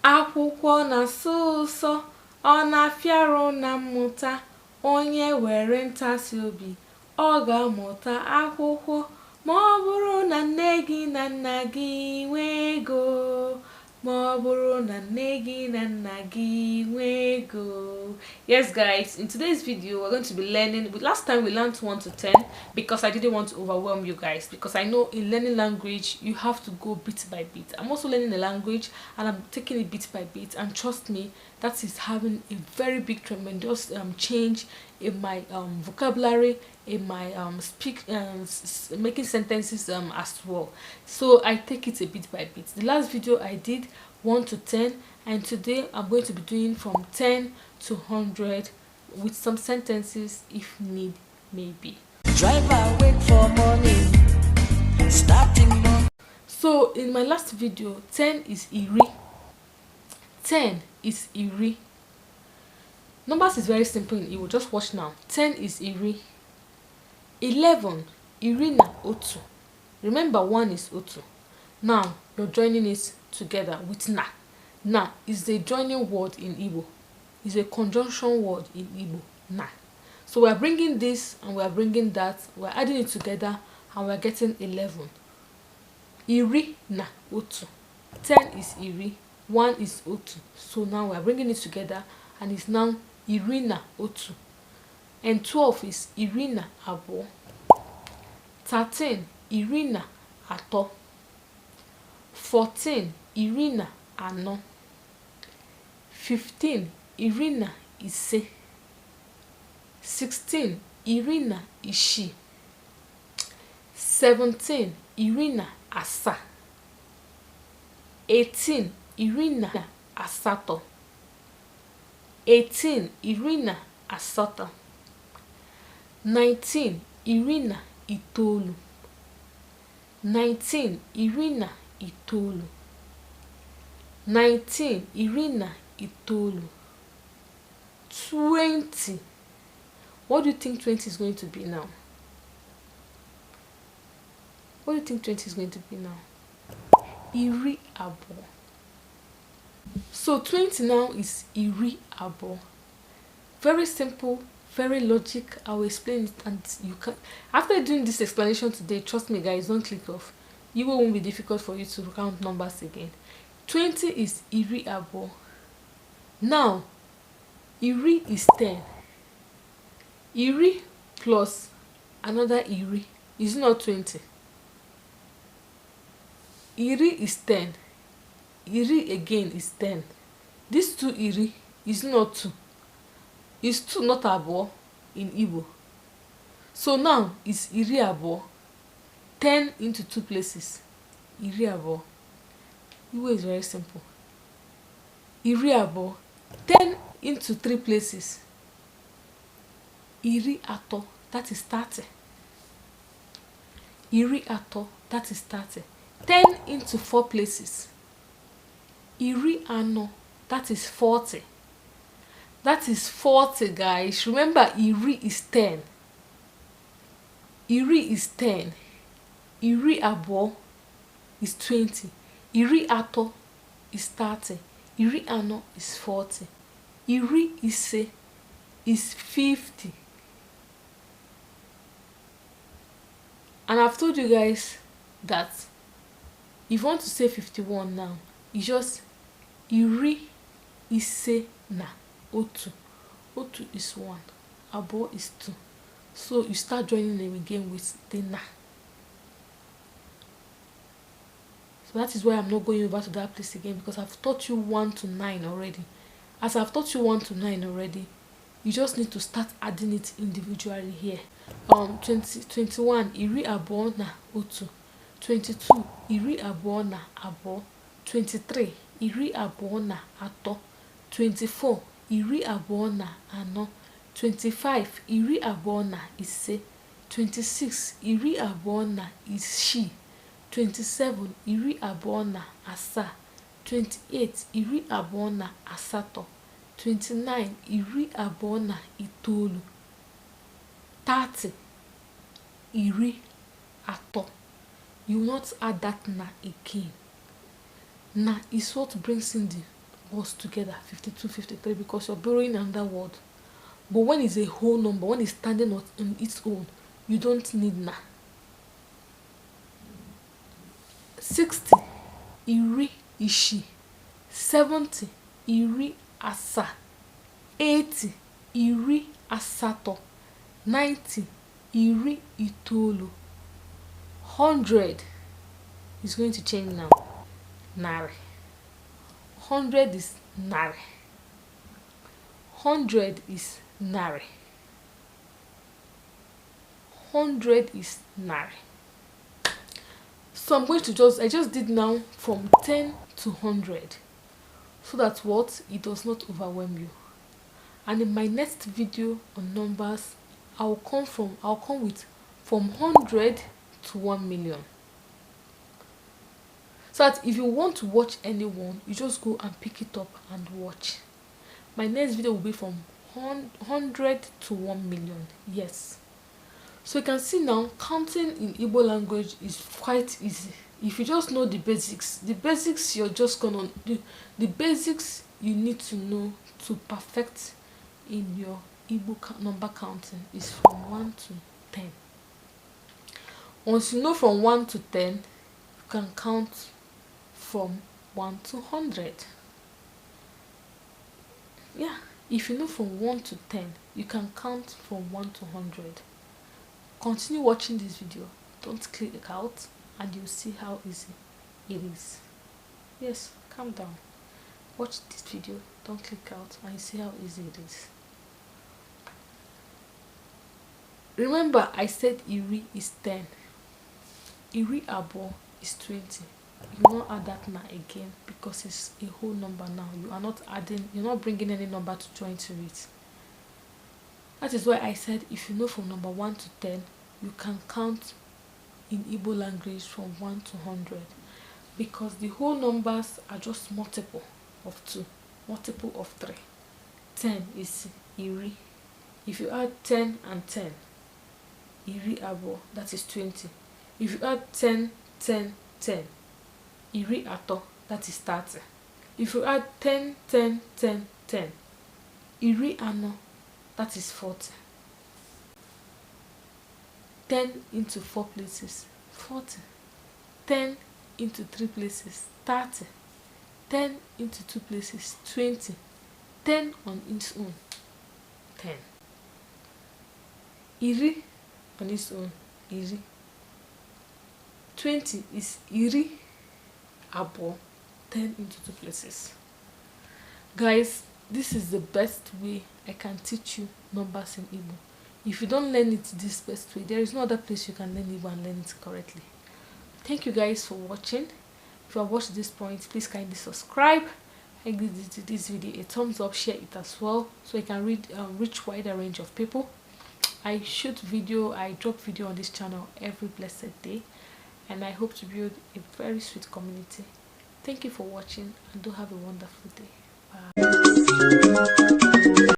Akwụkwọ na-asọ ụsọ, ọ na-afịarụ na mmụta. Onye were ntasi obi, ọ ga-amụta akwụkwọ. Ma ọ bụrụ na nne gị na nna gị nwee ego, ma ọ bụrụ na nne gị na nna gị nwee ego. Yes guys, in today's video we're going to be learning. Last time we learned 1 to 10 because I didn't want to overwhelm you guys, because I know in learning language you have to go bit by bit. I'm also learning a language and I'm taking it bit by bit, and trust me, that is having a very big tremendous change in my vocabulary, in my making sentences as well. So I take it a bit by bit. The last video I did 1 to 10, and today I'm going to be doing from 10 to 100 with some sentences if need may be. Driver wait for money, starting money. So in my last video, 10 is iri. 10 is iri. Numbers is very simple in Igbo. Just watch now. 10 is iri. 11, iri na otu. Remember, 1 is otu. Now you're joining it together with na. Na is the joining word in Igbo. It's a conjunction word in Igbo. Na. So we're bringing this and we're bringing that. We're adding it together and we're getting 11. Iri na otu. 10 is iri. 1 is otu. So now we're bringing it together and it's now iri na otu. And 12 is iri na abo. 13, iri na ato. 14, iri na ano. 15, iri na ise. 16, iri na ishi. 17, iri na asa. 18, iri na asato. 18, iri na asatọ. 19, iri na itoolu. 19, iri na itoolu. 19, iri na itoolu. 20. What do you think 20 is going to be now? What do you think 20 is going to be now? Iri abo. So 20 now is iri abo. Very simple, very logic. I will explain it, and you can, after doing this explanation today, trust me guys, don't click off. It won't be difficult for you to count numbers again. 20 is iri abo. Now iri is 10. Iri plus another iri is not 20. Iri is 10. Iri again is 10. This 2 iri is not 2. It's 2, not abo in Igbo. So now it's iri abo. 10 into 2 places. Iri abo. Igbo is very simple. Iri abo. 10 into 3 places. Iri ato. That is 30. Iri ato. That is 30. 10 into 4 places. Iri ano. That is 40. That is 40, guys. Remember, iri is 10. Iri is 10. Iri abo is 20. Iri ato is 30. Iri ano is 40. Iri ise is 50. And I've told you guys that if you want to say 51 now, it's just iri ise na otu. Otu is 1. Abo is 2. So you start joining them again with the na. So that is why I'm not going over to that place again, because I've taught you 1 to 9 already. As I've taught you 1 to 9 already, you just need to start adding it individually here. 21, iri abo na otu. 22, iri abo na abo. 23, iri abo na ato. 24, iri abo na ano. 25, iri abo na ise. 26, iri abo na ishi. 27, iri abo na asa. 28, iri abo na asato. 29, iri abo na itoolu. 30, iri ato. You will not add that na again. Na is what brings in the words together, 52, 53, because you're borrowing another word. But when it's a whole number, when it's standing on its own, you don't need na. 60, iri ishi. 70, iri asa. 80, iri asato. 90, iri itolu. 100 is going to change now. Nari. 100 is nari. 100 is nari. 100 is nari. So I'm going to I just did now from 10 to 100, so that what it does not overwhelm you. And in my next video on numbers, I'll come with from 100 to 1 million. So that if you want to watch anyone, you just go and pick it up and watch. My next video will be from 100 to 1 million. Yes. So you can see now, counting in Igbo language is quite easy. If you just know the basics you're just gonna do. The basics you need to know to perfect in your Igbo number counting is from 1 to 10. Once you know from 1 to 10, you can count from 1 to 100. Yeah, if you know from 1 to 10, you can count from 1 to 100. Continue watching this video, don't click out, and you'll see how easy it is. Yes, calm down, watch this video, don't click out, and you see how easy it is. Remember, I said iri is 10, iri abo is 20. You will not add that now again, because it's a whole number now. You're not bringing any number to join to it. That is why I said if you know from number 1 to 10, you can count in Igbo language from 1 to 100, because the whole numbers are just multiple of 2, multiple of 3. 10 is iri. If you add 10 and 10, iri abo, that is 20. If you add 10, 10, 10, iri ato, that is 30. If you add 10, 10, 10, 10, iri ano, that is 40. 10 into 4 places, 40. 10 into 3 places, 30. 10 into 2 places, 20. 10 on its own, 10. Iri on its own, iri. 20 is iri abo, 10 into 2 places. Guys, this is the best way I can teach you numbers in Igbo. If you don't learn it this best way, there is no other place you can learn Igbo and learn it correctly. Thank you guys for watching. If you have watched this point, please kindly subscribe and give this video a thumbs up, share it as well, so I can reach wider range of people. I drop video on this channel every blessed day, and I hope to build a very sweet community. Thank you for watching, and do have a wonderful day. Bye.